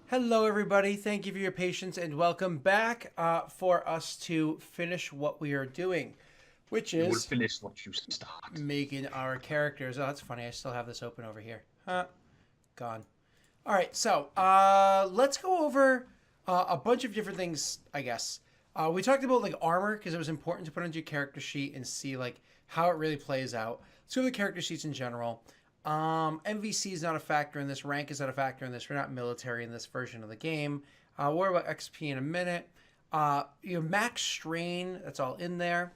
Hello, everybody. Thank you for your patience and welcome back for us to finish what we are doing, which You will is finish what you start. making our characters. Oh, that's funny. I still have this open over here. Huh? Gone. All right, so let's go over a bunch of different things, I guess. We talked about like armor because it was important to put onto your character sheet and see like how it really plays out. Let's go over the character sheets in general. MVC is not a factor in this. Rank is not a factor in this. We're not military in this version of the game. We'll worry about XP in a minute. Your max strain, that's all in there.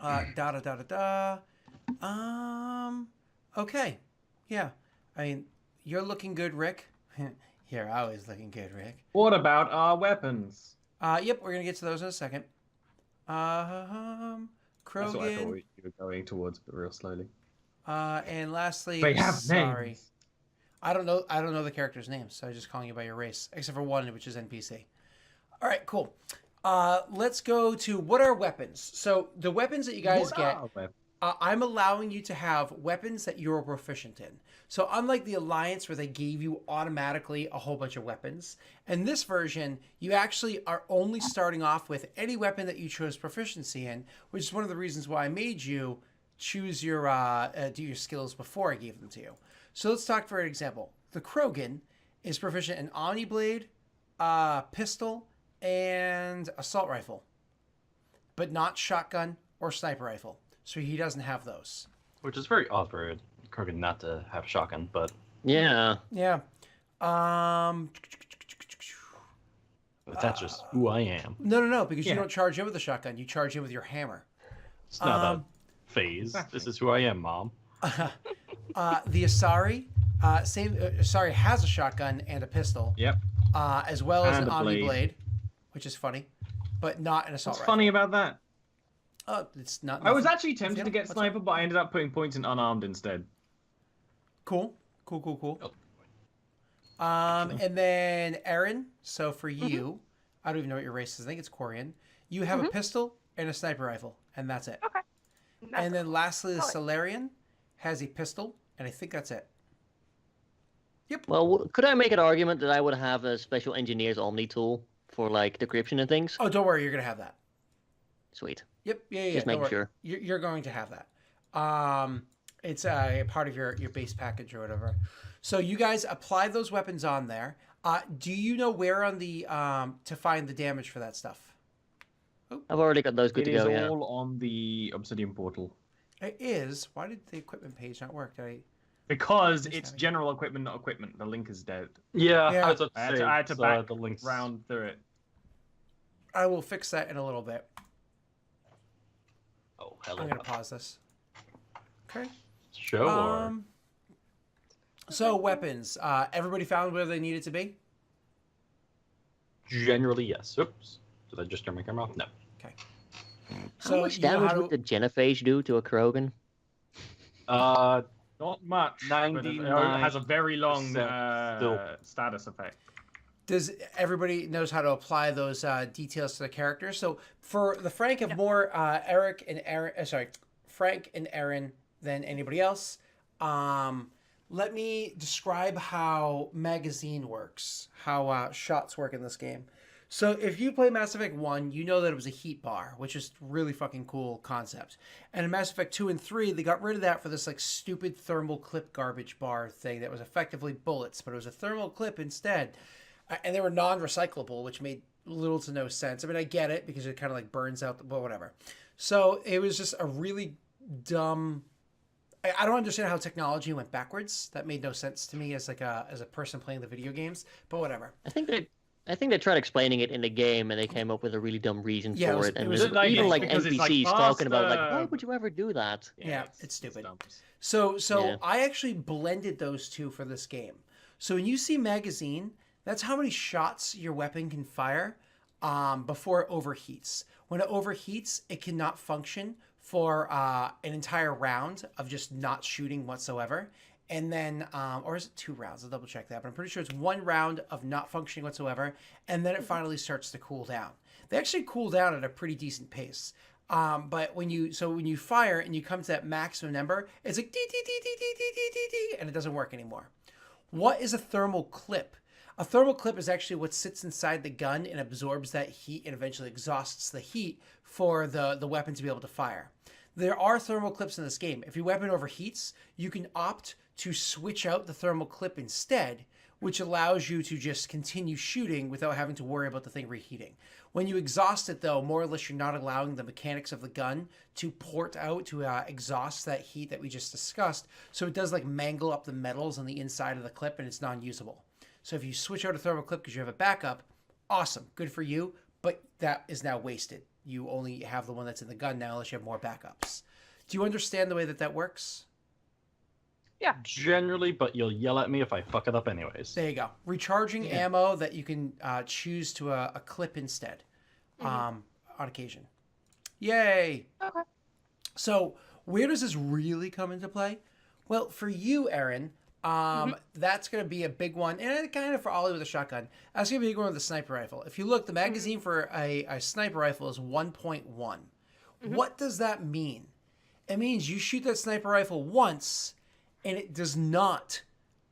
Da da da da da. Okay. Yeah. I mean, you're looking good, Rick. You're always looking good, Rick. What about our weapons? Yep, we're gonna get to those in a second. That's what I thought Krogan. you were going towards, but real slowly. And lastly, They have sorry. names. I don't know. I don't know the characters' names, so I'm just calling you by your race, except for one, which is NPC. All right, cool. Let's go to what are weapons. So the weapons that you guys What get, are weapons? I'm allowing you to have weapons that you're proficient in. So unlike the Alliance where they gave you automatically a whole bunch of weapons, in this version, you actually are only starting off with any weapon that you chose proficiency in, which is one of the reasons why I made you choose your do your skills before I gave them to you. So let's talk for an example. The Krogan is proficient in Omni Blade, pistol, and assault rifle, but not shotgun or sniper rifle. So he doesn't have those. Which is very odd for Kurgan not to have shotgun, but Yeah. Yeah. Um. that's just who I am. No, because you Yeah. don't charge in with a shotgun. You charge in with your hammer. It's not a phase. Exactly. This is who I am, Mom. The Asari, Asari has a shotgun and a pistol, Yep. as well as And an a Omni blade. Blade, which is funny, but not an assault What's rifle. funny about that? Oh, it's not. I was nothing. actually tempted to get What's up? sniper, but I ended up putting points in unarmed instead. Cool. Oh. And then Aaron. So for you, I don't even know what your race is. I think it's Quarian. You have a pistol and a sniper rifle, and that's it. Okay. And then lastly, the Solid. Solarian has a pistol, and I think that's it. Well, could I make an argument that I would have a special engineer's Omni tool for like decryption and things? Oh, don't worry, you're gonna have that. Sweet. Yep, yeah. Just don't making worry. sure. You're going to have that. It's a part of your base package or whatever. So you guys apply those weapons on there. Do you know where on the to find the damage for that stuff? I've already got those good It to is go. Yeah. all on the Obsidian portal. It is. Why did the equipment page not work? Did I? Because Just it's having- general equipment, not equipment. The link is dead. Yeah, Yeah. I was about to I had say, to, I had to it's, back the links round through it. I will fix that in a little bit. Oh, hello. I'm gonna pause this. Okay. Show or So weapons. Everybody found where they needed to be. generally yes. Oops. Did I just turn my camera off? No. Okay. How So much you know damage how would to- the genophage do to a Krogan? Not much. But it has a very long 99% still. status effect. Does everybody knows how to apply those details to the character? So for the Frank of more Eric and Aaron, Frank and Aaron than anybody else. Let me describe how magazine works, how shots work in this game. So if you play Mass Effect 1, you know that it was a heat bar, which is really fucking cool concept. And in Mass Effect 2 and 3, they got rid of that for this like stupid thermal clip garbage bar thing that was effectively bullets, but it was a thermal clip instead. And they were non-recyclable, which made little to no sense. I mean, I get it because it kind of like burns out, but whatever. So it was just a really dumb. I don't understand how technology went backwards. That made no sense to me as like as a person playing the video games. But whatever. I think they tried explaining it in the game and they came up with a really dumb reason Yeah, for it it. was- And it was there's like- even like because it's, like, NPCs talking about like, faster. why would you ever do that? Yeah, it's stupid. dumb. So Yeah. I actually blended those two for this game. So when you see magazine, that's how many shots your weapon can fire before it overheats. When it overheats, it cannot function for an entire round of just not shooting whatsoever. And then, or is it 2 rounds? I'll double check that, but I'm pretty sure it's 1 round of not functioning whatsoever, and then it finally starts to cool down. They actually cool down at a pretty decent pace. But when you fire and you come to that maximum number, it's like dee, dee, dee, dee, dee, dee, dee, dee, dee, and it doesn't work anymore. What is a thermal clip? A thermal clip is actually what sits inside the gun and absorbs that heat and eventually exhausts the heat for the weapon to be able to fire. There are thermal clips in this game. If your weapon overheats, you can opt to switch out the thermal clip instead, which allows you to just continue shooting without having to worry about the thing reheating. When you exhaust it, though, more or less you're not allowing the mechanics of the gun to port out to exhaust that heat that we just discussed. So it does like mangle up the metals on the inside of the clip and it's non-usable. So if you switch out a thermal clip because you have a backup, awesome, good for you, but that is now wasted. You only have the one that's in the gun now unless you have more backups. Do you understand the way that works? Yeah, generally, but you'll yell at me if I fuck it up anyways. There you go. Recharging ammo that you can choose to a clip instead on occasion. Yay! Okay. So where does this really come into play? Well, for you, Erin, that's going to be a big one. And kind of for Ollie with a shotgun. That's going to be a big one with the sniper rifle. If you look, the magazine for a sniper rifle is 1.1. What does that mean? It means you shoot that sniper rifle once and it does not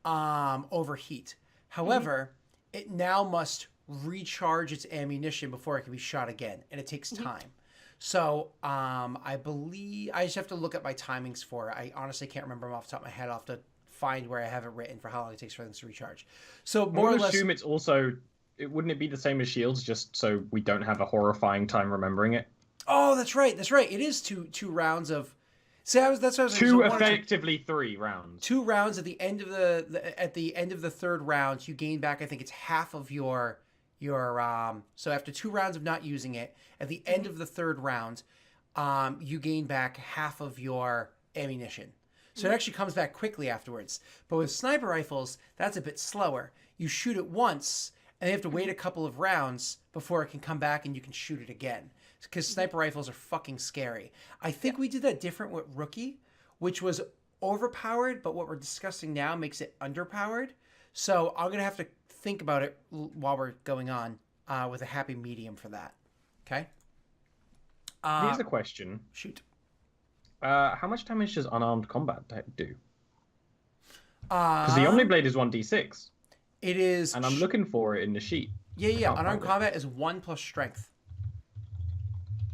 overheat. However, it now must recharge its ammunition before it can be shot again, and it takes time. So I believe I just have to look at my timings for it. I honestly can't remember them off the top of my head. I'll have to find where I have it written for how long it takes for things to recharge. So more or less, assume it's also. Wouldn't it be the same as shields, just so we don't have a horrifying time remembering it? Oh, that's right. That's right. It is two rounds of. See, that's what I was two effectively 3 rounds. 2 rounds at the end of the third round, you gain back. I think it's half of your. So after 2 rounds of not using it, at the end of the third round, you gain back half of your ammunition. So it actually comes back quickly afterwards. But with sniper rifles, that's a bit slower. You shoot it once, and you have to wait a couple of rounds before it can come back and you can shoot it again. Because sniper rifles are fucking scary. I think we did that different with Rookie, which was overpowered, but what we're discussing now makes it underpowered. So I'm going to have to think about it while we're going on with a happy medium for that. Okay? Here's a question. Shoot. How much damage does unarmed combat do? Because the Omniblade is 1d6. It is... And I'm looking for it in the sheet. Yeah. Unarmed combat is 1 plus strength.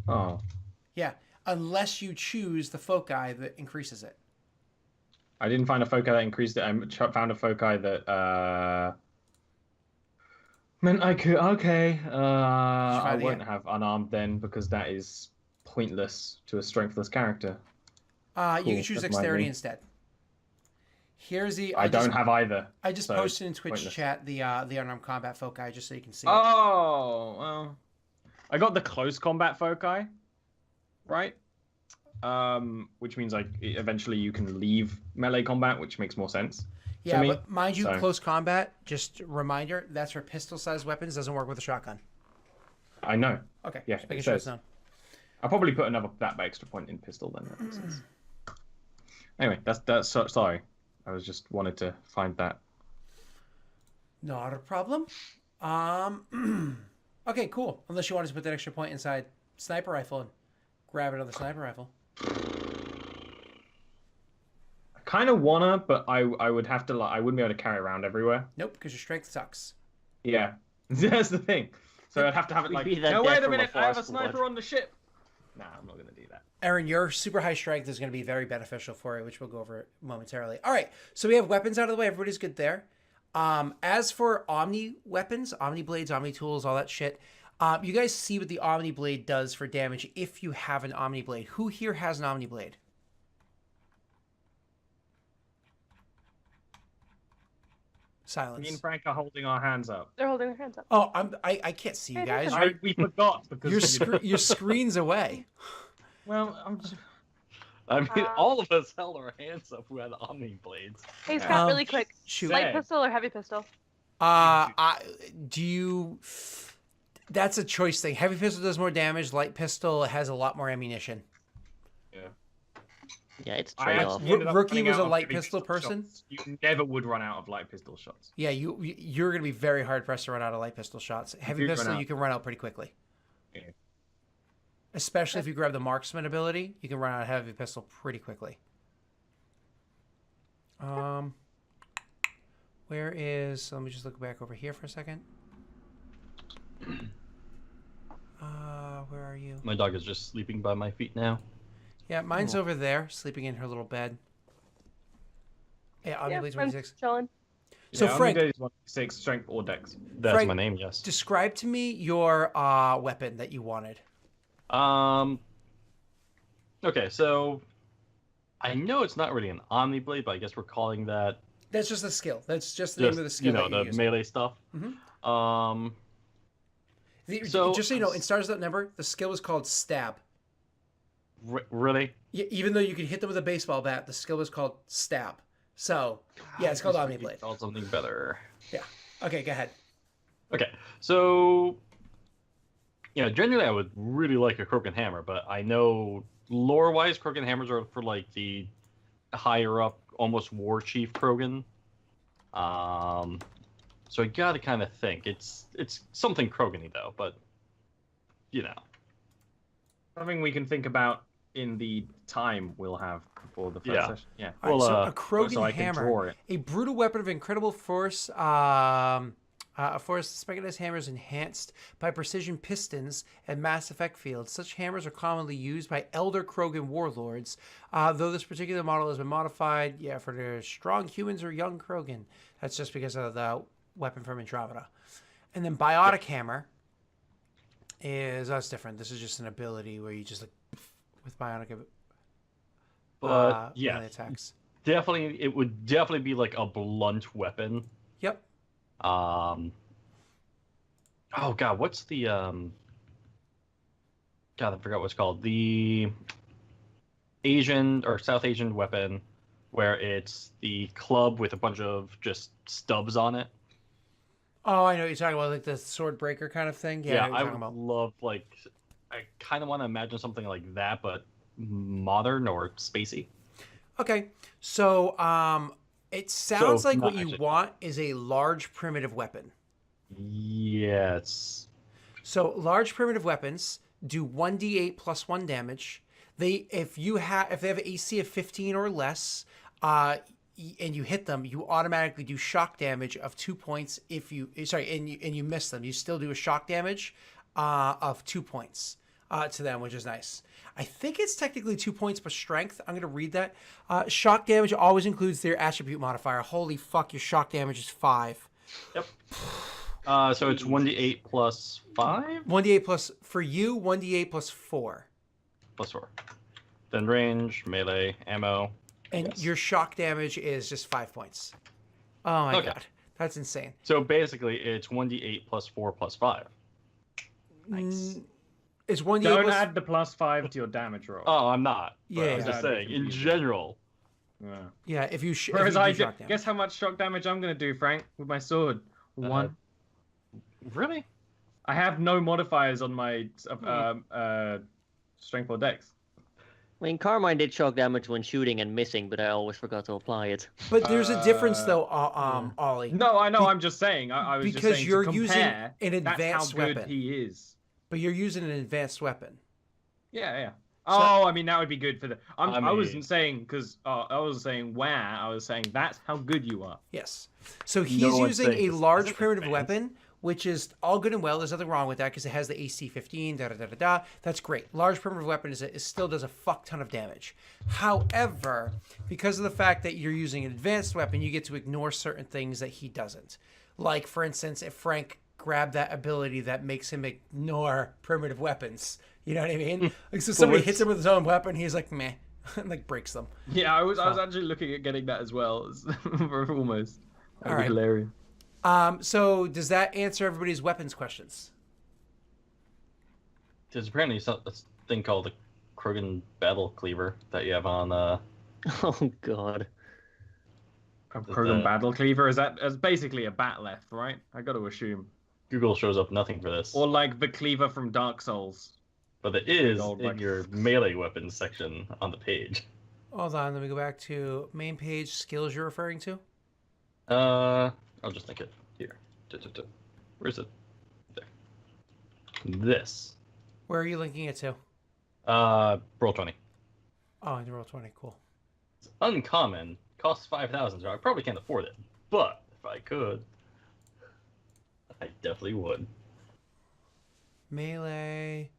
Oh. Yeah, unless you choose the foci that increases it. I didn't find a foci that increased it. I found a foci that meant I could. Okay, I won't have unarmed then because that is pointless to a strengthless character. You can choose dexterity instead. Here's the. I don't have either. I just posted in Twitch chat the unarmed combat foci just so you can see. Oh well. I got the close combat foci, right? Which means like eventually you can leave melee combat, which makes more sense. Yeah, but mind you, close combat, just a reminder, that's for pistol-sized weapons, doesn't work with a shotgun. I know. Okay, yeah, just making sure it's known. I'll probably put that extra point in pistol then. That makes sense. Anyway, that's sorry. I was just wanted to find that. Not a problem. Okay, cool. Unless you wanted to put that extra point inside sniper rifle and grab another sniper rifle. I kind of wanna, but I would have to I wouldn't be able to carry it around everywhere. Nope, because your strength sucks. Yeah, that's the thing. So I'd have to have it like. No, wait a minute! I have a sniper on the ship. Nah, I'm not gonna do that. Erin, your super high strength is going to be very beneficial for you, which we'll go over momentarily. All right, so we have weapons out of the way. Everybody's good there. As for Omni weapons, Omni blades, Omni tools, all that shit, you guys see what the Omni blade does for damage if you have an Omni blade. Who here has an Omni blade? Silence. Me and Frank are holding our hands up. They're holding their hands up. Oh, I can't see you guys. We forgot because your screen's away. Well, I'm just... I mean, all of us held our hands up who had Omni blades. Hey, Scott, really quick. Shoot. Light pistol or heavy pistol? Do you... That's a choice thing. Heavy pistol does more damage. Light pistol has a lot more ammunition. Yeah, it's trade-off. Rookie was a light pistol person. Shots. You never would run out of light pistol shots. Yeah, you're going to be very hard pressed to run out of light pistol shots. Heavy pistol, you can run out pretty quickly. Yeah. Especially if you grab the marksman ability, you can run out of heavy pistol pretty quickly. Where is? Let me just look back over here for a second. Where are you? My dog is just sleeping by my feet now. Yeah, mine's over there, sleeping in her little bed. Yeah, Yeah, Omniblade I'm 26. chilling. So yeah, Frank, Omniblade is 1d6 strength or dex. That's Frank, my name, yes. describe to me your weapon that you wanted. Okay, so I know it's not really an Omniblade, but I guess we're calling that That's just a skill. That's just the name of the skill that you're the using. melee stuff. Mhm. So Just so you know, in Stars That Number, the skill is called Stab. Really? Yeah, even though you can hit them with a baseball bat, the skill is called Stab. So, yeah, it's called Omniblade. Called something better. Yeah. Okay, go ahead. Okay, so generally I would really like a Krogan hammer, but I know lore-wise, Krogan hammers are for like the higher up, almost war chief Krogan. So I gotta kind of think it's something Krogan-y though, but Something we can think about in the time we'll have before the first session. Yeah. All right, Well, so a Krogan so I can hammer, draw it. a brutal weapon of incredible force. A force specialized hammer is enhanced by precision pistons and mass effect fields. Such hammers are commonly used by elder Krogan warlords, though this particular model has been modified, for the strong humans or young Krogan. That's just because of the weapon from Andromeda. And then biotic hammer is that's different. This is just an ability where you just with bionic but melee attacks. definitely it would definitely be like a blunt weapon. Yep. Oh god, what's the God, I forgot what it's called. The Asian or South Asian weapon where it's the club with a bunch of just stubs on it. Oh, I know what you're talking about, like the sword breaker kind of thing. Yeah, I would love I kind of want to imagine something like that, but modern or spacey. Okay, so it sounds like what you actually. want is a large primitive weapon. Yes. So large primitive weapons do 1d8 plus 1 damage. If they have an AC of 15 or less, and you hit them, you automatically do shock damage of 2 points. And you miss them, you still do a shock damage of 2 points to them, which is nice. I think it's technically 2 points per strength. I'm going to read that. Shock damage always includes their attribute modifier. Holy fuck, your shock damage is 5. Yep. So it's 1d8 plus 5? 1d8 plus, for you, 1d8 plus 4. Plus 4. Then range, melee, ammo. And your shock damage is just 5 points. Oh my god. That's insane. So basically, it's 1d8 plus 4 plus 5. Nice. Is 1d8 Don't plus... add the +5 to your damage roll. Oh, I'm not. Yeah, I'm just saying, in general. Yeah. Yeah, if you Whereas if you do shock damage. guess how much shock damage I'm going to do, Frank, with my sword? 1. Really? I have no modifiers on my strength or dex. I mean, Carmine did shock damage when shooting and missing, but I always forgot to apply it. But there's a difference, though, Ollie. No, I know. I'm just saying. I was because just saying you're to using compare, an advanced that's how good weapon. he is. But you're using an advanced weapon. Yeah. Oh, I mean that would be good for the. I mean- wasn't saying because I was saying where. I was saying that's how good you are. Yes. So he's No one's using saying a this large isn't primitive advanced. weapon, which is all good and well. There's nothing wrong with that because it has the AC 15. That's great. Large primitive weapon still does a fuck ton of damage. However, because of the fact that you're using an advanced weapon, you get to ignore certain things that he doesn't. Like, for instance, if Frank grabbed that ability that makes him ignore primitive weapons. You know what I mean? Like, so somebody hits him with his own weapon, he's like, meh, and like breaks them. Yeah, I was actually looking at getting that as well. Almost. That'd All be right. hilarious. So does that answer everybody's weapons questions? There's apparently a thing called the Krogan Battle Cleaver that you have on. Oh god. A Krogan Battle Cleaver is that? It's basically a bat left, right? I got to assume. Google shows up nothing for this. Or like the cleaver from Dark Souls. But it is old, in like- your melee weapons section on the page. Hold on, let me go back to main page skills you're referring to. I'll just think it here. Where is it? There. This. Where are you linking it to? Roll 20. Oh, in the roll 20, cool. It's uncommon. Costs 5,000, so I probably can't afford it. But If I could, I definitely would. Melee.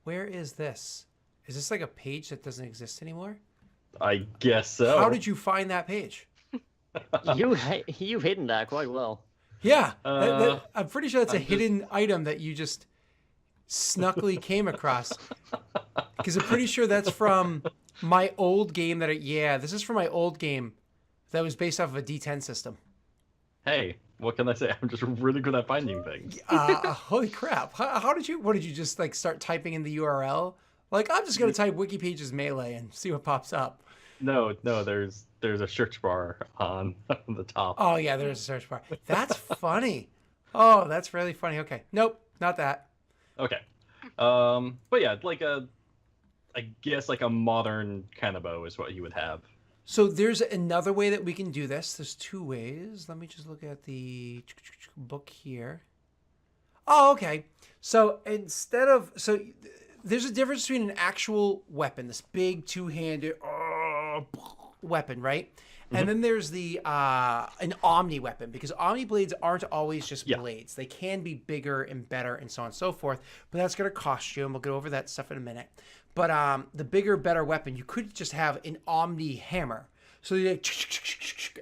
Where is this? Is this like a page that doesn't exist anymore? I guess so. How did you find that page? You've hidden that quite well. Yeah, Uh, I'm pretty sure that's a I'm just- hidden item that you just snuckily came across. Because I'm pretty sure that's from my old game this is from my old game that was based off of a D10 system. Hey, what can I say? I'm just really good at finding things. Holy crap. How did you just like start typing in the URL? Like, I'm just going to type Wiki Pages Melee and see what pops up. No, there's a search bar on the top. Oh, yeah, there's a search bar. That's funny. Oh, that's really funny. Okay. Nope, not that. Okay. But yeah, I guess like a modern Kanabo is what you would have. So there's another way that we can do this. There's two ways. Let me just look at the book here. Oh, okay. So there's a difference between an actual weapon, this big two-handed weapon, right? And then there's the an Omni weapon, because Omni blades aren't always just blades. They can be bigger and better and so on and so forth, but that's going to cost you, and we'll go over that stuff in a minute. But the bigger, better weapon, you could just have an Omni hammer. So you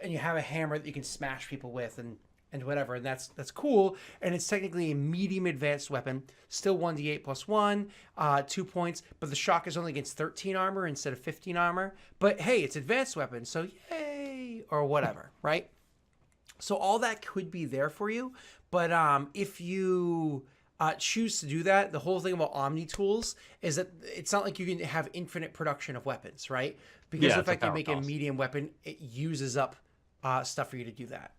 and you have a hammer that you can smash people with and whatever, and that's cool. And it's technically a medium advanced weapon, still 1d8 plus 1, 2 points, but the shock is only against 13 armor instead of 15 armor. But hey, it's advanced weapon, so yay, or whatever, right? So all that could be there for you, but if you choose to do that, the whole thing about Omni tools is that it's not like you can have infinite production of weapons, right? Because if I can make a medium weapon, it uses up stuff for you to do that.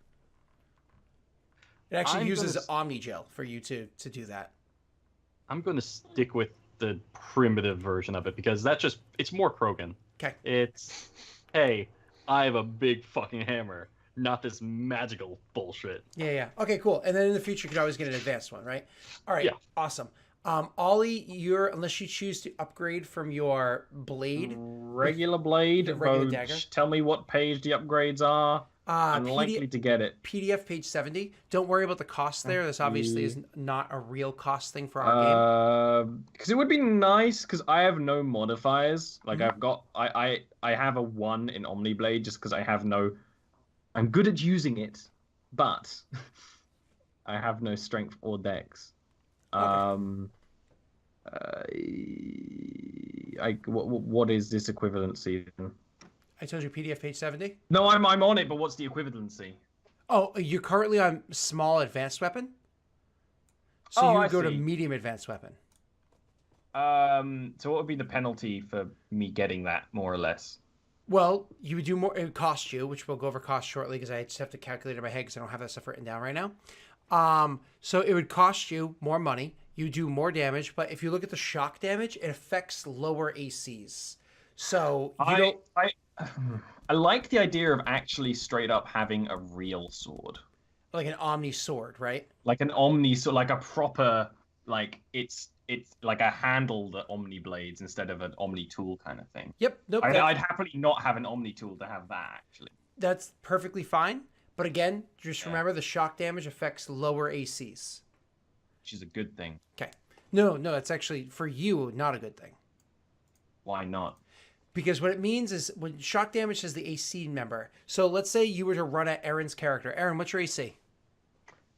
It actually uses Omni gel for you to do that. I'm going to stick with the primitive version of it because it's more Krogan. Okay. It's, hey, I have a big fucking hammer, not this magical bullshit. Yeah. Okay, cool. And then in the future, you could always get an advanced one, right? All right. Yeah. Awesome. Ollie, unless you choose to upgrade from your blade, regular blade, regular dagger. Tell me what page the upgrades are. I'm likely to get it. PDF page 70. Don't worry about the cost there. This obviously is not a real cost thing for our game. Because it would be nice, because I have no modifiers. Like I have a 1 in Omniblade just because I'm good at using it, but I have no strength or dex. Okay. What is this equivalency? I told you PDF page 70. No, I'm on it, but what's the equivalency? Oh, you're currently on small advanced weapon? So you go to medium advanced weapon. So what would be the penalty for me getting that, more or less? Well, you would do more. It would cost you, which we'll go over cost shortly because I just have to calculate it in my head because I don't have that stuff written down right now. So it would cost you more money. You do more damage, but if you look at the shock damage, it affects lower ACs. So I like the idea of actually straight up having a real sword, like an Omni sword, right? Like an Omni sword, like a proper, like it's like a handle that Omni blades instead of an Omni tool kind of thing. Yep. Nope. I'd happily not have an Omni tool to have that actually. That's perfectly fine. But again, just remember the shock damage affects lower ACs. Which is a good thing. Okay. No, it's actually, for you, not a good thing. Why not? Because what it means is when shock damage has the AC number. So let's say you were to run at Erin's character. Erin, what's your AC?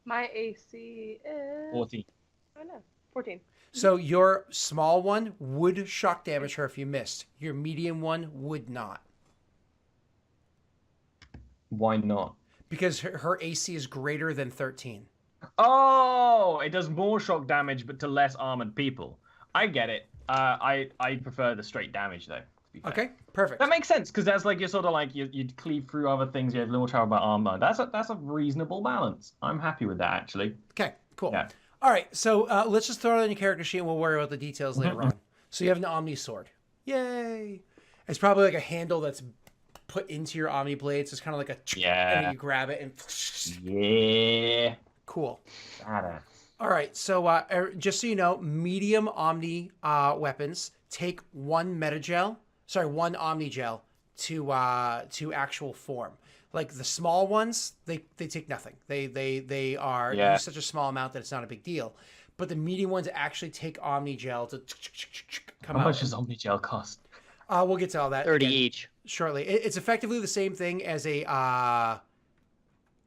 My AC is 14. I know. 14. So your small one would shock damage her if you missed. Your medium one would not. Why not? Because her AC is greater than 13. Oh, it does more shock damage, but to less armored people. I get it. I prefer the straight damage though. Okay, perfect. That makes sense because that's like you're sort of like you'd cleave through other things. You have little trouble about armor. That's a reasonable balance. I'm happy with that actually. Okay, cool. Yeah. All right, so let's just throw it on your character sheet and we'll worry about the details later on. So you have an Omni sword. Yay! It's probably like a handle that's put into your Omni blade. So it's kind of like a and then you grab it and yeah. Cool. Badass. All right, so just so you know, medium Omni weapons take one Omni gel to actual form. Like the small ones, they take nothing. They are use such a small amount that it's not a big deal. But the medium ones actually take Omni Gel to come out. How much does Omni Gel cost? We'll get to all that 30 again each. shortly. It's effectively the same thing as a.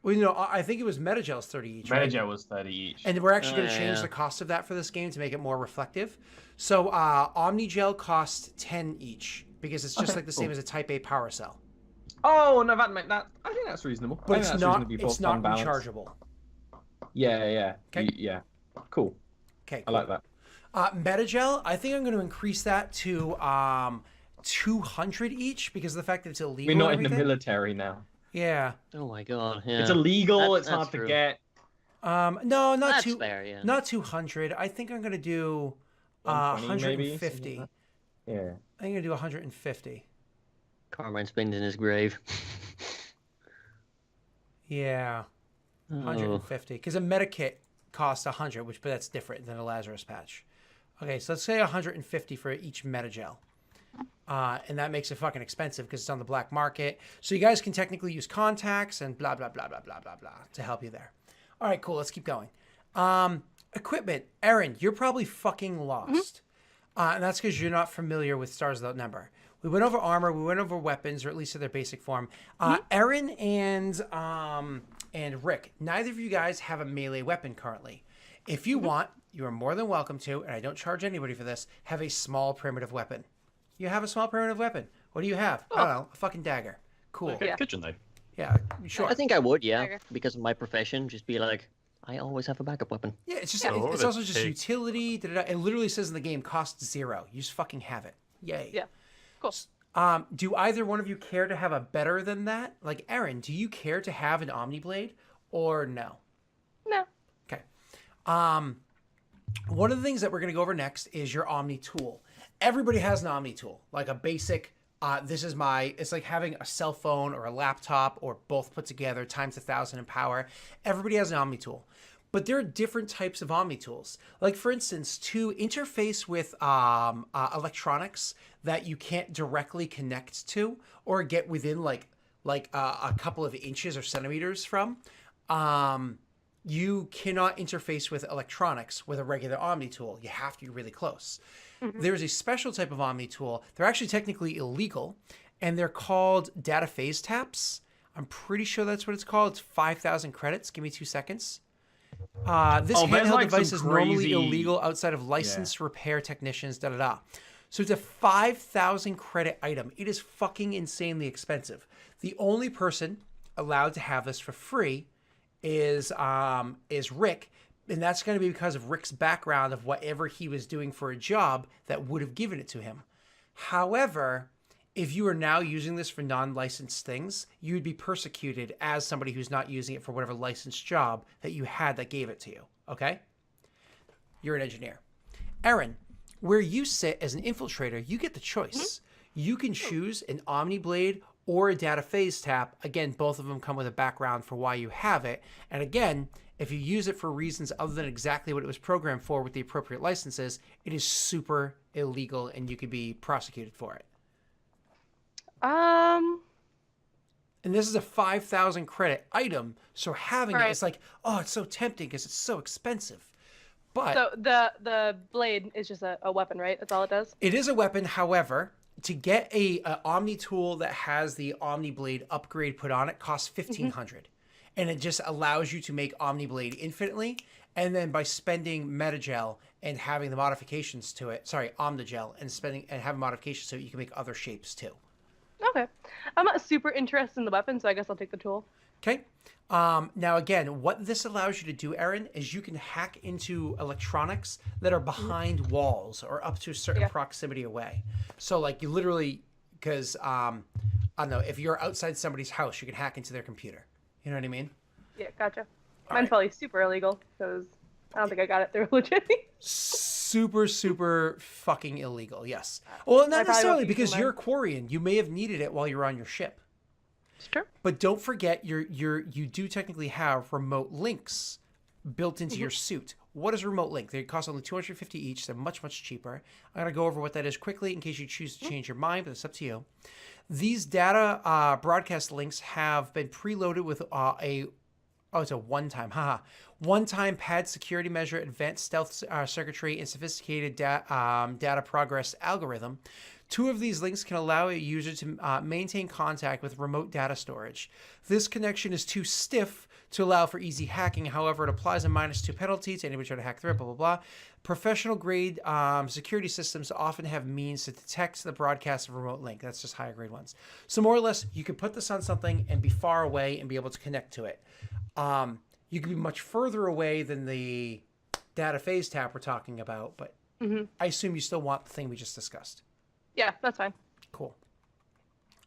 Well, you know, I think it was Metagel's 30 each. Right? Metagel was 30 each. And we're actually going to yeah, change yeah. the cost of that for this game to make it more reflective. So Omnigel costs 10 each because it's just Okay, like the same cool. as a Type A power cell. Oh no, that I think that's reasonable. But I it's think that's not reasonably it's on not balance. rechargeable. Yeah. Okay. Yeah. Cool. Okay, I like that. Metagel, I think I'm going to increase that to 200 each because of the fact that it's illegal. We're not and in the everything. military now. Yeah. Oh my god. Yeah. It's illegal. That- it's hard that's to true. get. No, not That's two. fair, yeah. Not 200. I think I'm going to do 120 maybe, 150. something like that. Yeah. I'm going to do 150. Carmine's been in his grave. Yeah. Oh. 150 because a medikit costs 100, but that's different than a Lazarus patch. Okay, so let's say 150 for each Metagel. And that makes it fucking expensive because it's on the black market. So you guys can technically use contacts and blah, blah, blah, blah, blah, blah, blah to help you there. All right, cool. Let's keep going. Equipment. Erin, you're probably fucking lost. And that's because you're not familiar with Stars Without Number. We went over armor. We went over weapons, or at least in their basic form. Erin and Rick, neither of you guys have a melee weapon currently. If you want, you are more than welcome to, and I don't charge anybody for this, have a small primitive weapon. You have a small primitive weapon. What do you have? I don't know. A fucking dagger. Cool. Okay, Yeah. kitchen knife. Yeah, sure. I think I would, yeah, Dagger. because of my profession. Just be like, I always have a backup weapon. Yeah, it's just Yeah. it's also just Take- utility. Da, da, da. It literally says in the game costs 0. You just fucking have it. Yay. Yeah. Cool. Do either one of you care to have a better than that? Like Erin, do you care to have an Omniblade or no? No. Okay. One of the things that we're going to go over next is your Omni tool. Everybody has an Omni tool, like a basic. It's like having a cell phone or a laptop or both put together times 1,000 in power. Everybody has an Omni tool. But there are different types of Omni tools. Like, for instance, to interface with electronics that you can't directly connect to or get within like a couple of inches or centimeters from, you cannot interface with electronics with a regular Omni tool. You have to be really close. There's a special type of Omni tool. They're actually technically illegal, and they're called data phase taps. I'm pretty sure that's what it's called. It's 5,000 credits. Give me 2 seconds. This there's handheld like device some is normally crazy- illegal outside of licensed repair technicians, da da da. So it's a 5,000 credit item. It is fucking insanely expensive. The only person allowed to have this for free is Rick, and that's going to be because of Rick's background of whatever he was doing for a job that would have given it to him. However, if you are now using this for non-licensed things, you would be persecuted as somebody who's not using it for whatever licensed job that you had that gave it to you. Okay? You're an engineer. Erin, where you sit as an infiltrator, you get the choice. You can choose an Omniblade or a data phase tap. Again, both of them come with a background for why you have it. And again, if you use it for reasons other than exactly what it was programmed for with the appropriate licenses, it is super illegal and you could be prosecuted for it. And this is a 5,000 credit item, so having it, Right. it's like, oh, it's so tempting because it's so expensive. But So the blade is just a weapon, right? That's all it does. it is a weapon. However, to get a Omni tool that has the Omni Blade upgrade put on it costs 1,500, and it just allows you to make Omni Blade infinitely. And then by spending Metagel and having the modifications to it, Omnigel, and having modifications so you can make other shapes too. Okay. I'm not super interested in the weapon, so I guess I'll take the tool. Okay. Now, again, what this allows you to do, Erin, is you can hack into electronics that are behind walls or up to a certain proximity away. So, like, you literally, because, I don't know, if you're outside somebody's house, you can hack into their computer. You know what I mean? Yeah, gotcha. All Mine's right. probably super illegal, because I don't think I got it through legit. Super fucking illegal, yes. Well, not probably won't necessarily, be because using you're a Quarian. You may have needed it while you're on your ship. It's true. But don't forget, you do technically have remote links built into your suit. What is remote link? They cost only $250 each. They're much, much cheaper. I'm going to go over what that is quickly in case you choose to change your mind, but it's up to you. These data broadcast links have been preloaded with it's a one-time pad security measure, advanced stealth circuitry, and sophisticated data progress algorithm. 2 of these links can allow a user to maintain contact with remote data storage. This connection is too stiff to allow for easy hacking. However, it applies a -2 penalty to anybody trying to hack through it, blah, blah, blah. Professional grade security systems often have means to detect the broadcast of a remote link. That's just higher grade ones. So more or less, you can put this on something and be far away and be able to connect to it. You can be much further away than the data phase tab we're talking about, but I assume you still want the thing we just discussed. Yeah, that's fine. Cool.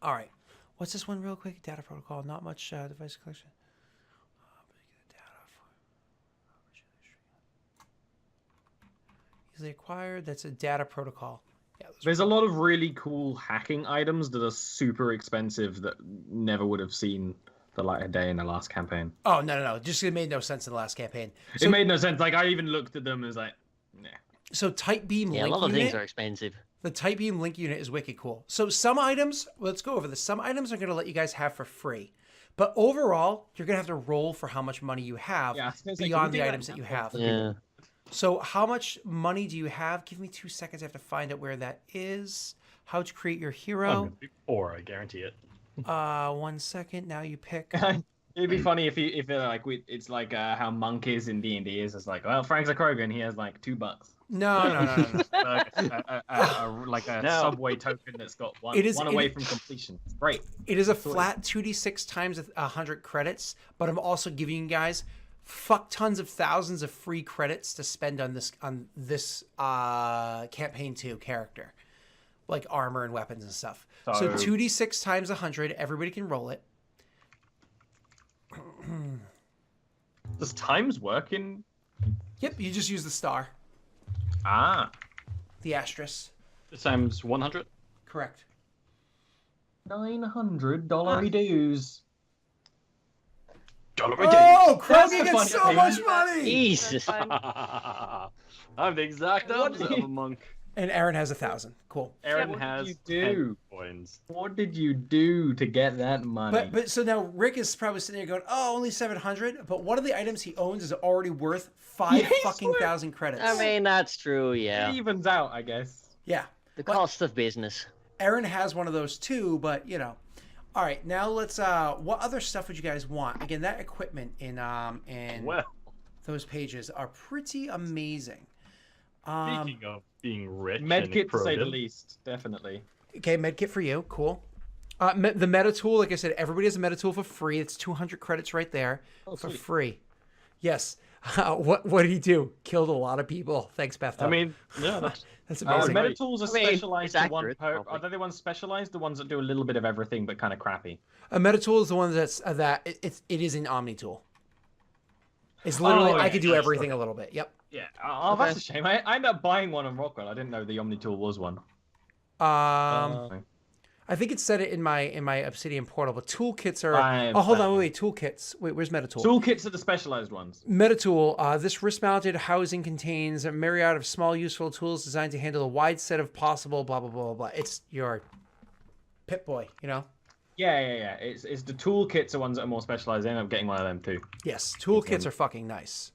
All right. What's this one real quick? Data protocol. Not much device collection. Easily acquired. That's a data protocol. Yeah, There's a lot of really cool hacking items that are super expensive that never would have seen the light of day in the last campaign. Oh, no. Just it made no sense in the last campaign. So, it made no sense. Like, I even looked at them and was like, nah. So Type Beam Yeah, a Link lot of unit, things are expensive. the Type Beam Link unit is wicked cool. So some items, let's go over this. Some items are going to let you guys have for free. But overall, you're going to have to roll for how much money you have beyond the items that you have. Yeah. So how much money do you have? Give me 2 seconds. I have to find out where that is. How to create your hero. Or I guarantee it. 1 second. Now you pick. It'd be funny if it's like how Monk is in D&D is. It's like, well, Frank's a Krogan. He has like $2. No. Like a No. subway token that's got one away from completion. It's great. It is a flat 2d6 times 100 credits, but I'm also giving you guys fuck tons of thousands of free credits to spend on this campaign 2 character, like armor and weapons and stuff. So 2d6 times 100. Everybody can roll it. Does times work in? Yep, you just use the star, the asterisk. This time's 100. Correct. $900 dues. Oh, That's Krogan the gets funny so thing. much money. Jesus. I'm the exact opposite of a monk. And Aaron has 1,000. Cool. Aaron What has did you do? 10 coins. What did you do to get that money? But so now Rick is probably sitting there going, "Oh, only 700." But one of the items he owns is already worth 5,000 credits. I mean, that's true, yeah. It evens out, I guess. Yeah. The cost of business. Aaron has one of those too, but you know. All right, now let's. What other stuff would you guys want? Again, that equipment in Well, those pages are pretty amazing. speaking of being rich, Medkit, to say the Krogan, least, definitely. Okay, medkit for you, cool. The meta tool, like I said, everybody has a meta tool for free. It's 200 credits right there for sweet. free. Yes. What did he do? Killed a lot of people. Thanks, Beth. I mean, yeah, that's Oh, amazing. meta tools are I mean, specialized it's to one accurate, Are probably. they the ones specialized? The ones that do a little bit of everything but kind of crappy? A meta tool is the one that's it is an omni tool. It's literally I yeah, could do yes, everything a little bit. Yep. Yeah. Oh, that's a shame. I ended up buying one on Rockwell. I didn't know the Omni tool was one. I think it said it in my Obsidian portal, but toolkits are. I've Oh, hold on, found- wait. Toolkits. Wait, where's Metatool? Toolkits are the specialized ones. Metatool. This wrist-mounted housing contains a myriad of small, useful tools designed to handle a wide set of possible blah blah blah blah blah. It's your Pip-Boy, you know. Yeah. It's the toolkits are ones that are more specialized. I ended up getting one of them too. Yes, toolkits are fucking nice.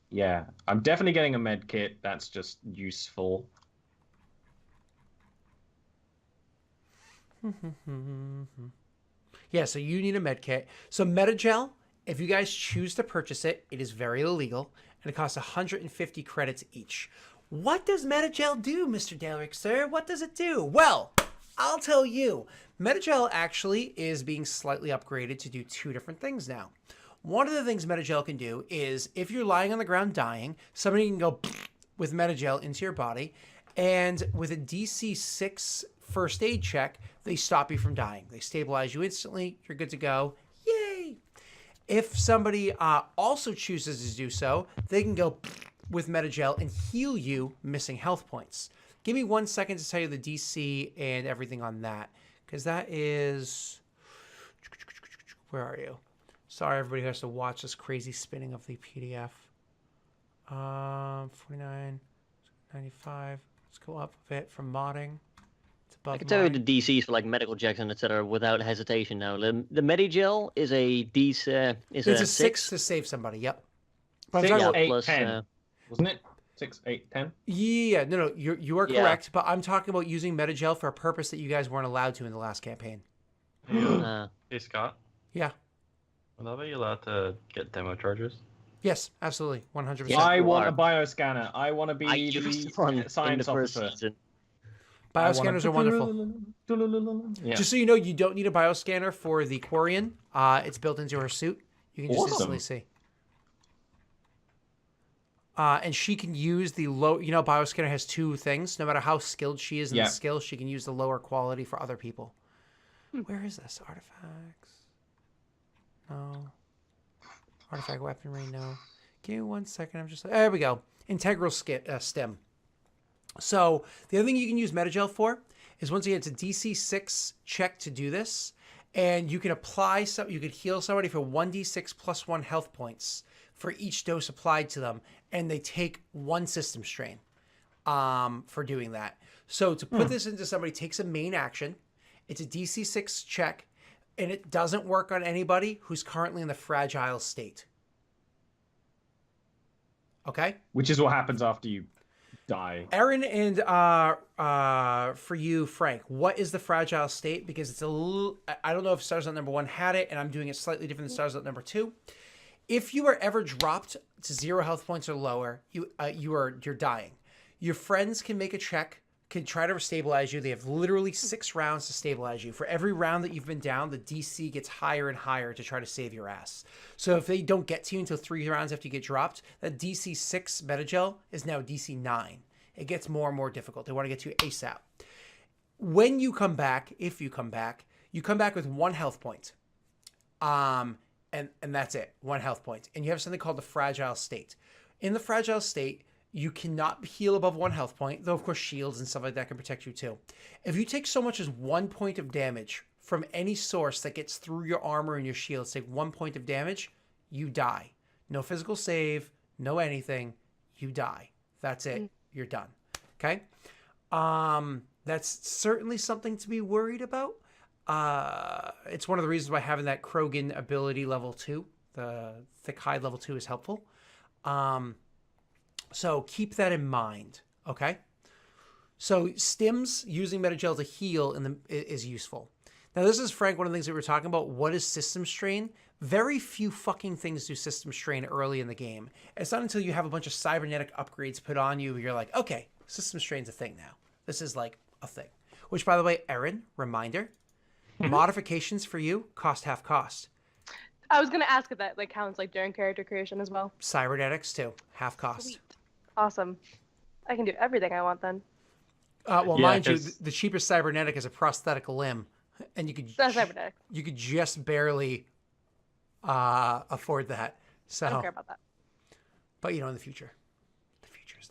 Yeah, I'm definitely getting a med kit. That's just useful. Yeah, so you need a med kit. So Metagel, if you guys choose to purchase it, it is very illegal, and it costs 150 credits each. What does Metagel do, Mr. Delrick, sir? What does it do? Well, I'll tell you. Metagel actually is being slightly upgraded to do two different things now. One of the things Metagel can do is if you're lying on the ground dying, somebody can go with Metagel into your body, and with a DC 6 first aid check, they stop you from dying. They stabilize you instantly. You're good to go. Yay! If somebody also chooses to do so, they can go with Metagel and heal you missing health points. Give me 1 second to tell you the DC and everything on that, because that is... Where are you? Sorry, everybody who has to watch this crazy spinning of the PDF. 49, 95. Let's go up a bit from modding. It's above I can tell you mine. the DCs for like medical checks and etc. without hesitation now. The Medigel is a DC is It's a a 6 6. to save somebody. Yep. But I'm 6, talking Yeah, about, 8, plus 10. Wasn't it? 6, 8, 10. yeah, no, you are Yeah. correct. But I'm talking about using Medigel for a purpose that you guys weren't allowed to in the last campaign. Hey Scott, Yeah. will I be allowed to get demo charges? Yes, absolutely, 100%. Yeah. I you want are. a bioscanner. I want to be I used one in the science first officer. season. Bioscanners are wonderful. Yeah. Just so you know, you don't need a bioscanner for the Quarian. It's built into her suit. You can just Awesome. instantly see. And she can use the low. You know, bioscanner has two things. No matter how skilled she is in Yeah. the skill, she can use the lower quality for other people. Where is this? Artifacts. No. Artifact weaponry. No. Give me 1 second. I'm just. There we go. Integral stem. So the other thing you can use Medigel for is once again, it's a DC 6 check to do this, and you can apply some. You could heal somebody for 1d6 plus 1 health points for each dose applied to them, and they take 1 system strain for doing that. So to put this into somebody takes a main action. It's a DC 6 check, and it doesn't work on anybody who's currently in the fragile state. Okay? Which is what happens after you die. Aaron and for you, Frank, what is the fragile state? Because it's a little, I don't know if Stars Out number 1 had it, and I'm doing it slightly different than Stars Out number 2. If you are ever dropped to 0 health points or lower, you're dying. Your friends can make a check, can try to stabilize you. They have literally 6 rounds to stabilize you. For every round that you've been down, the DC gets higher and higher to try to save your ass. So if they don't get to you until 3 rounds after you get dropped, that DC 6 Medigel is now DC 9. It gets more and more difficult. They want to get to you ASAP. When you come back, if you come back with 1 health point. And that's it, 1 health point. And you have something called the fragile state. In the fragile state, you cannot heal above 1 health point, though of course shields and stuff like that can protect you too. If you take so much as 1 point of damage from any source that gets through your armor and your shields, take 1 point of damage, you die. No physical save, no anything, you die. That's it. You're done. Okay? That's certainly something to be worried about. It's one of the reasons why having that Krogan ability level 2, the thick hide level 2 is helpful. So keep that in mind, okay? So stims using Medigel to heal is useful. Now this is, Frank, one of the things that we were talking about. What is system strain? Very few fucking things do system strain early in the game. It's not until you have a bunch of cybernetic upgrades put on you, you're like, okay, system strain's a thing now. This is like a thing. Which, by the way, Erin, reminder, modifications for you cost half cost. I was gonna ask if that like counts like during character creation as well. Cybernetics too, half cost. Sweet. Awesome. I can do everything I want then. Well, Yeah, mind you, 'cause- the cheapest cybernetic is a prosthetic limb, and you could That's cybernetic. you could just barely afford that. I don't So, care about that. but you know, in the future is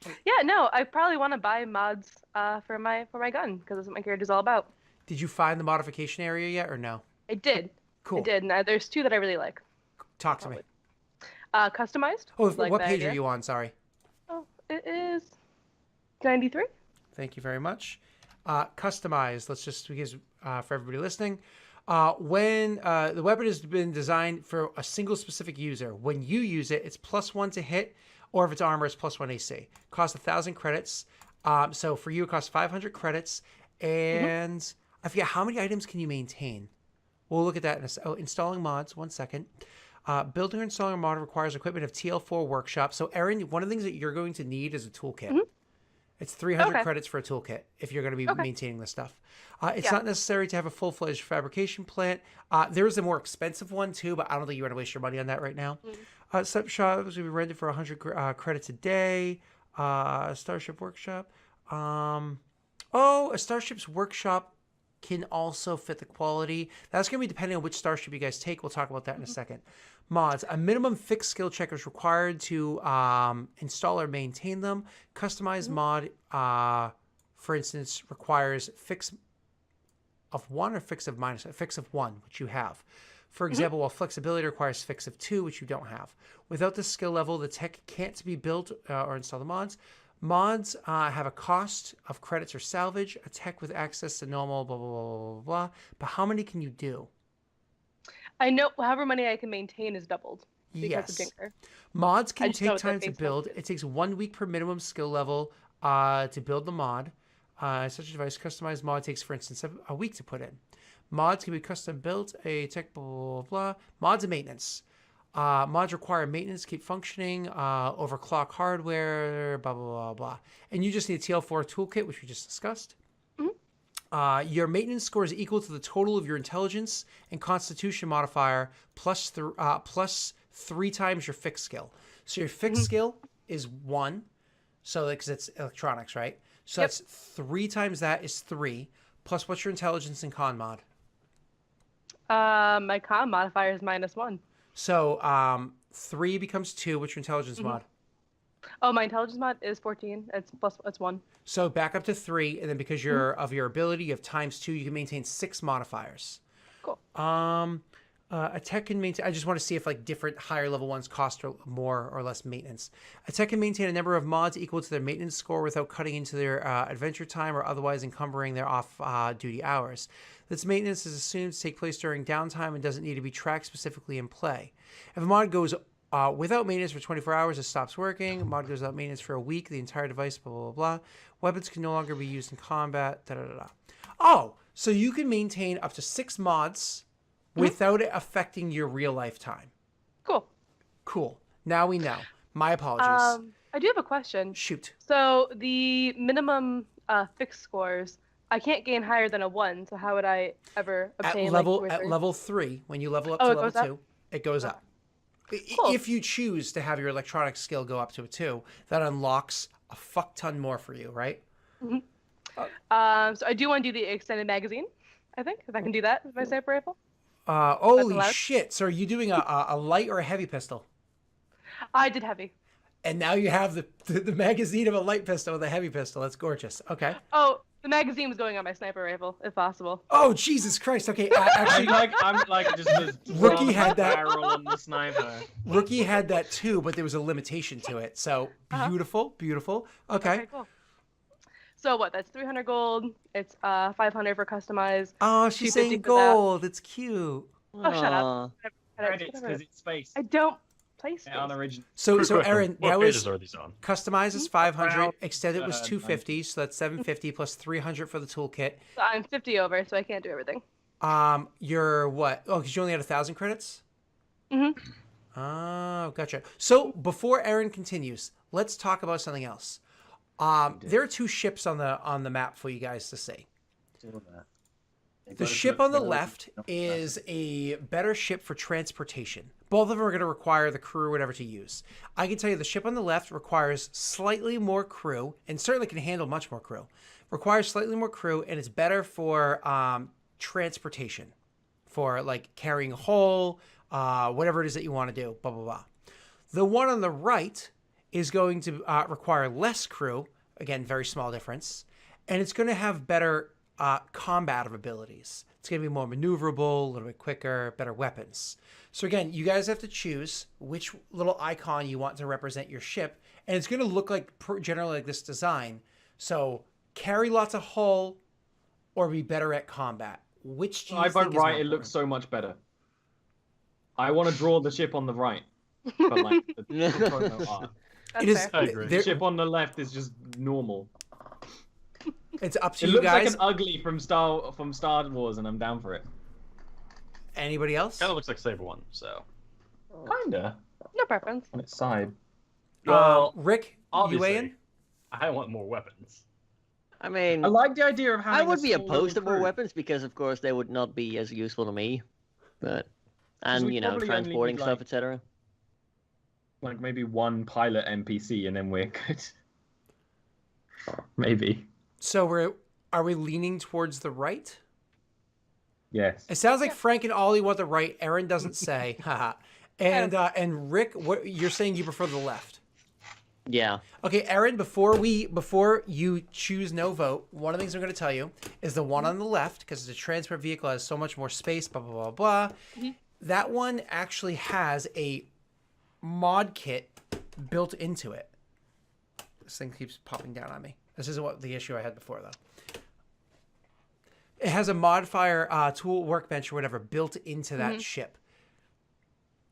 now. Yeah, no, I probably want to buy mods for my gun because that's what my character's all about. Did you find the modification area yet, or no? I did. Cool. I did. And there's 2 that I really like. Talk to me. Customized. Oh, like what the page idea. are you on? Sorry. Oh, it is 93. Thank you very much. Customized. Let's just, because for everybody listening, when the weapon has been designed for a single specific user, when you use it, it's +1 to hit, or if it's armor, it's +1 AC. Costs 1,000 credits. So for you, it costs 500 credits, and I forget how many items can you maintain. We'll look at that in installing mods. 1 second. Building or installing a mod requires equipment of TL4 Workshop. So, Erin, one of the things that you're going to need is a toolkit. It's 300 credits for a toolkit if you're going to be maintaining this stuff. It's not necessary to have a full-fledged fabrication plant. There is a more expensive one, too, but I don't think you want to waste your money on that right now. Sub shops will be rented for 100 credits a day. Starship Workshop. A Starship's Workshop can also fit the quality. That's going to be depending on which starship you guys take. We'll talk about that in a second. Mods. A minimum fixed skill check is required to install or maintain them. Customized mod, for instance, requires fixed of 1 or fix of minus? A fix of 1, which you have. For example, while flexibility requires fix of 2, which you don't have. Without this skill level, the tech can't be built or install the mods. Mods have a cost of credits or salvage. A tech with access to normal, blah, blah, blah, blah, blah, blah. But how many can you do? I know however many I can maintain is doubled because Yes. of Tinker. Mods I can just know take what that time to base build. mod is. It takes 1 week per minimum skill level to build the mod. Such a device, customized mod takes, for instance, a week to put in. Mods can be custom built, a tech, blah, blah, blah, blah. Mods and maintenance. Mods require maintenance to keep functioning, overclock hardware, blah, blah, blah, blah. And you just need a TL4 toolkit, which we just discussed. Your maintenance score is equal to the total of your intelligence and constitution modifier plus 3 times your fixed skill. So your fixed skill is 1. So because it's electronics, right? So that's 3 times that is 3. Plus what's your intelligence and con mod? My con modifier is -1. So 3 becomes 2. What's your intelligence mod? Oh, my intelligence mod is 14. It's 1. So back up to 3, and then because of your ability, you have ×2. You can maintain 6 modifiers. Cool. A tech can maintain. I just want to see if like different higher level ones cost more or less maintenance. A tech can maintain a number of mods equal to their maintenance score without cutting into their adventure time or otherwise encumbering their off-duty hours. This maintenance is assumed to take place during downtime and doesn't need to be tracked specifically in play. If a mod goes without maintenance for 24 hours, it stops working. Mod goes without maintenance for a week, the entire device, blah, blah, blah, blah. Weapons can no longer be used in combat, da, da, da, da. Oh, so you can maintain up to 6 mods without it affecting your real life time. Cool. Cool. Now we know. My apologies. I do have a question. Shoot. So the minimum fixed scores, I can't gain higher than a 1. So how would I ever obtain At level 3, when you level up to it level goes up? 2, it goes up. Cool. If you choose to have your electronic skill go up to a 2, that unlocks a fuck ton more for you, right? So I do want to do the extended magazine, I think, if I can do that with my sniper rifle. Holy allowed? shit. So are you doing a light or a heavy pistol? I did heavy. And now you have the magazine of a light pistol with a heavy pistol. That's gorgeous. Okay. Oh, the magazine was going on my sniper rifle, if possible. Oh, Jesus Christ. Okay. Actually, I'm like just this Rookie had that. barrel on the sniper. Rookie had that too, but there was a limitation to it. So beautiful, beautiful. Okay. Cool. So what? That's 300 gold. It's 500 for customized. Oh, she's 250 saying for that. gold. It's cute. Oh, shut Aw. up. Credits because it's space. I don't play space. Unoriginal. So Quick question, Aaron, what that pages was are these on? customized is 500, Well, extended was 250, so that's 750 plus 300 for the toolkit. So I'm 50 over, so I can't do everything. You're what? Oh, because you only had 1,000 credits? Mhm. Oh, gotcha. So before Aaron continues, let's talk about something else. There are 2 ships on the map for you guys to see. The ship on the left is a better ship for transportation. Both of them are going to require the crew or whatever to use. I can tell you the ship on the left requires slightly more crew and certainly can handle much more crew. Requires slightly more crew and it's better for transportation, for like carrying a hull, whatever it is that you want to do, blah, blah, blah. The one on the right is going to require less crew. Again, very small difference. And it's going to have better combative abilities. It's going to be more maneuverable, a little bit quicker, better weapons. So again, you guys have to choose which little icon you want to represent your ship. And it's going to look like generally like this design. So carry lots of hull or be better at combat. Which do you I think vote is more right. It important? looks so much better. I want to draw the ship on the right, but like the proto art. That's It is. fair. I agree. The ship on the left is just normal. It's up to It you looks like guys. an ugly from Star Wars, and I'm down for it. Anybody else? Kind of looks like Saber One, so. Kinda No preference. on its side. Well, Rick, you obviously, weigh in? I want more weapons. I mean, I like the idea of having. I would a be small opposed to little more crew. weapons because, of course, they would not be as useful to me. But Because and we you know, probably only transporting need, stuff, like- etc. Like maybe one pilot NPC, and then we're good. Maybe. So are we leaning towards the right? Yes. It sounds like Frank and Ollie want the right. Aaron doesn't say. Haha. And Rick, what you're saying you prefer the left? Yeah. Okay, Aaron, before you choose no vote, one of the things I'm going to tell you is the one on the left, because the transport vehicle has so much more space, blah, blah, blah, blah. That one actually has a mod kit built into it. This thing keeps popping down on me. This isn't what the issue I had before, though. It has a modifier tool workbench or whatever built into that ship.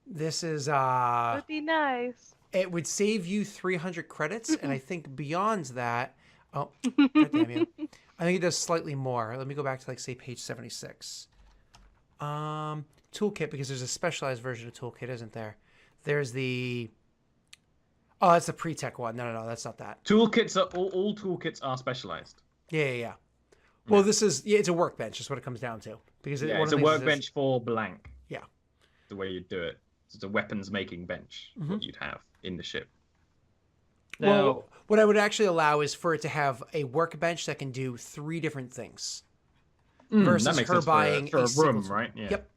This is... That'd be nice. It would save you 300 credits, and I think beyond that... Oh, God damn you. I think it does slightly more. Let me go back to, like, say, page 76. Toolkit, because there's a specialized version of Toolkit, isn't there? There's the... Oh, that's the pre-tech one. No, that's not that. Toolkits are... All toolkits are specialized. Yeah. Well, this is... Yeah, it's a workbench, is what it comes down to. Because it's a workbench for blank. Yeah. The way you do it. It's a weapons-making bench, what you'd have in the ship. Now, Well, what I would actually allow is for it to have a workbench that can do 3 different things. Versus that makes her sense buying for a single room, tool. right? Yeah. Yep.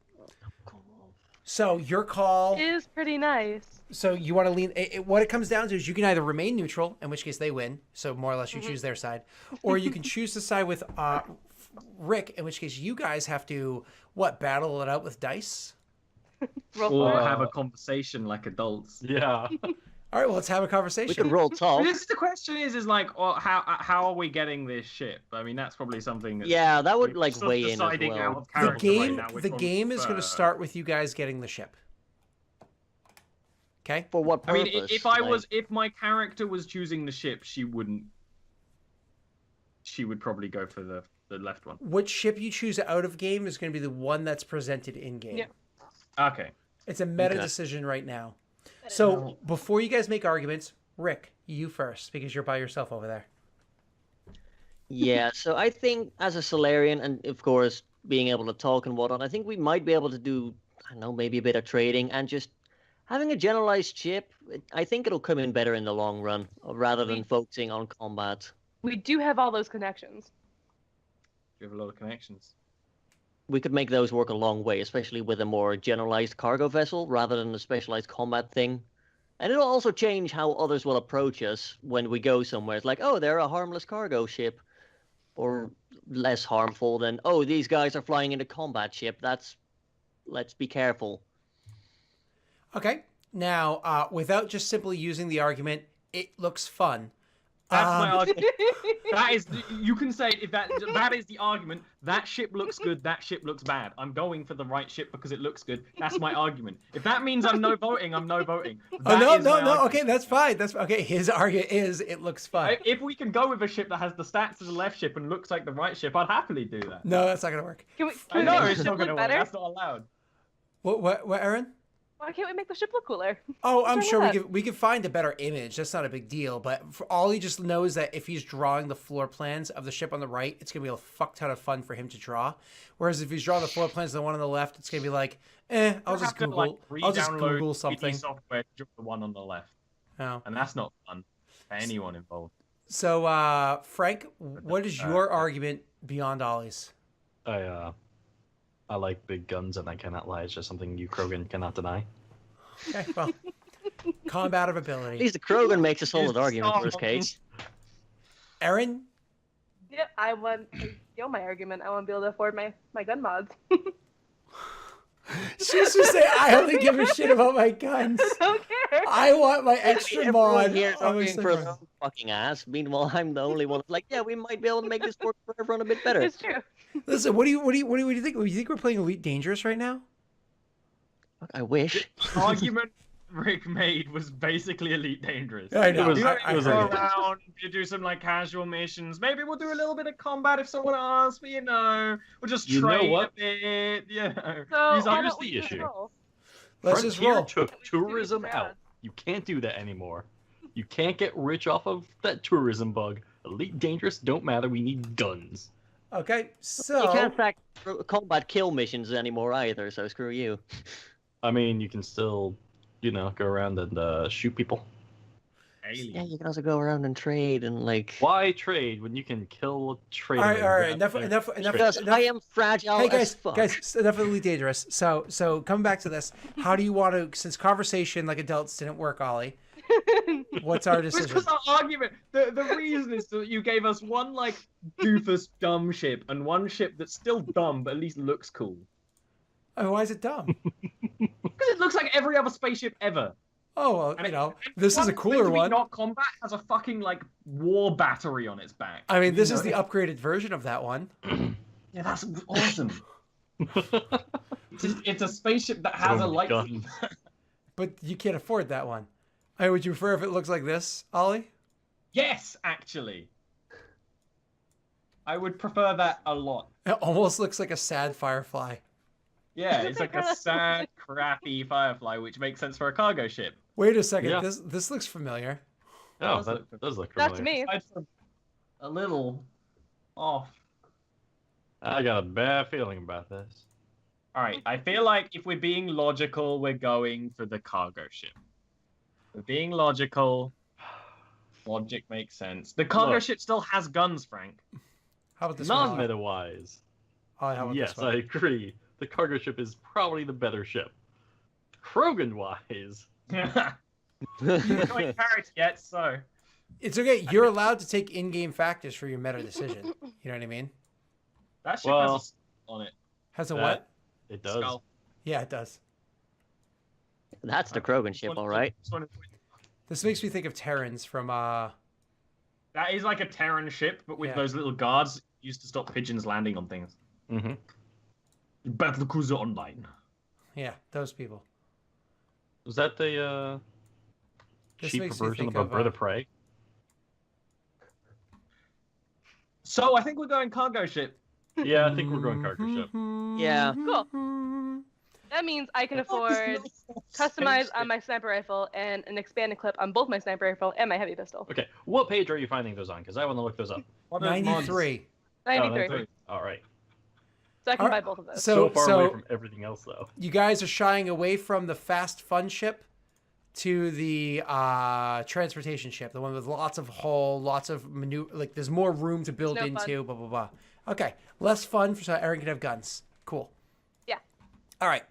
So your call. It is pretty nice. So you want to lean. What it comes down to is you can either remain neutral, in which case they win. So more or less you choose their side, or you can choose to side with Rick, in which case you guys have to battle it out with dice. Or have a conversation like adults. yeah. All right, well, let's have a We conversation. could roll top. This is the question is like, well, how are we getting this ship? I mean, that's probably something that Yeah, that would like sort of weigh in as deciding out well. of The character game, right now, which the one game is going to prefer. start with you guys getting the ship. Okay. For what I purpose? mean, if my character was choosing the ship, she wouldn't. She would probably go for the left one. Which ship you choose out of game is going to be the one that's presented in game. Yeah. Okay. It's a meta Okay. decision right now. So before you guys make arguments, Rick, you first, because you're by yourself over there. Yeah, so I think as a Solarian, and of course being able to talk and whatnot, I think we might be able to do, I don't know, maybe a bit of trading and just having a generalized ship. I think it'll come in better in the long run, rather than focusing on combat. We do have all those connections. You have a lot of connections. We could make those work a long way, especially with a more generalized cargo vessel rather than a specialized combat thing. And it'll also change how others will approach us when we go somewhere. It's like, oh, they're a harmless cargo ship. Or less harmful than, oh, these guys are flying in a combat ship. Let's be careful. Okay. Now, without just simply using the argument, it looks fun. That's my argument. That is, you can say if that is the argument. That ship looks good. That ship looks bad. I'm going for the right ship because it looks good. That's my argument. If that means I'm no voting, I'm no voting. Oh, no. Argument. Okay, that's fine. That's okay. His argument is it looks fun. If we can go with a ship that has the stats of the left ship and looks like the right ship, I'd happily do that. No, that's not gonna work. Can we I make know the it's ship not going to look work. better? That's not allowed. What, Aaron? Why can't we make the ship look cooler? Oh, I'm What's sure wrong with we could find a better image. That's not a big deal. But for all he just knows that if he's drawing the floor plans of the ship on the right, it's gonna be a fuck ton of fun for him to draw. Whereas if he's drawing the floor plans of the one on the left, it's gonna be like, I'll just Google. I'll just Google something. Software to draw the one on the left, Oh. and that's not fun for anyone involved. So, Frank, what is your argument beyond Ollie's? I like big guns, and I cannot lie. It's just something you Krogan cannot deny. Okay, well, combative At ability. least the Krogan makes a solid It's argument for his solid. case. Aaron, Yeah, I want my argument. I want to be able to afford my gun mods. she's just saying I only give a shit about my guns. I don't care. I want my extra Everyone mod. here is on my arguing for his server. own fucking ass. Meanwhile, I'm the only one that's like, yeah, we might be able to make this work for everyone a bit better. It's true. Listen, what do you think? You think we're playing Elite Dangerous right now? I wish. Argument Rick made was basically Elite Dangerous. I know. It was- You it was go okay. around, you do some like casual missions. Maybe we'll do a little bit of combat if someone asks. But we'll just You know trade what? a bit. Yeah. So These how are here's about the we just issue. roll? Let's just Frontier roll. took tourism out. You can't do that anymore. You can't get rich off of that tourism bug. Elite Dangerous don't matter. We need guns. Okay, so You can't sack combat kill missions anymore either, so screw you. I mean, you can still, go around and shoot people. Yeah, Alien. you can also go around and trade and like. Why trade when you can kill a trader? all right, and all right, grab enough, their enough, enough, trade? Because enough. I am fragile Hey as fuck. guys, enough of Elite Dangerous. So coming back to this, how do you want to? Since conversation like adults didn't work, Ollie, What's our It's decision? because our argument. The reason is that you gave us one like doofus dumb ship and one ship that's still dumb but at least looks cool. Oh, why is it dumb? Because it looks like every other spaceship ever. Oh, well, And you know, and this is one a that's cooler meant to be one. Not combat has a fucking like war battery on its back. I mean, this You is know? the upgraded version of that one. Yeah, that's awesome. It's a spaceship that has a light. gun. But you can't afford that one. Would you prefer if it looks like this, Ollie? Yes, actually. I would prefer that a lot. It almost looks like a sad Firefly. Yeah, it's like a sad, crappy Firefly, which makes sense for a cargo ship. Wait a second. Yeah. This looks familiar. Oh, Does that look- does look That's familiar. me. Aside from a little off. I got a bad feeling about this. All right, I feel like if we're being logical, we're going for the cargo ship. We're being logical. Logic makes sense. The cargo Look. ship still has guns, Frank. How about this one? Ollie? Non-meta wise, Ollie, how about yes, this I one? agree. The cargo ship is probably the better ship. Krogan wise, You haven't character yet, so It's okay. You're allowed to take in-game factors for your meta decision. You know what I mean? that ship Well, has a skull on it. Has a that- what? it does. Skull. Yeah, it does. That's the Krogan ship, all right. This makes me think of Terrans from That is like a Terran ship, but with Yeah. those little guards used to stop pigeons landing on things. Mm-hmm. Battle Cruiser Online. yeah, those people. Was that the This cheap makes me version think of a of, Bird of Prey? So I think we're going cargo ship. Yeah, I think we're going cargo ship. Yeah. Cool. That means I can afford customize on my sniper rifle and an expanded clip on both my sniper rifle and my heavy pistol. Okay, what page are you finding those on? Because I want to look those up. 93. 93. All right. So I can Alright, buy both of those. So far away So from everything else, though. you guys are shying away from the fast fun ship to the transportation ship, the one with lots of hull, lots of maneuver. Like there's more room to build No fun. into. Blah blah blah. Okay, less fun so Aaron can have guns. Cool. Yeah. All right.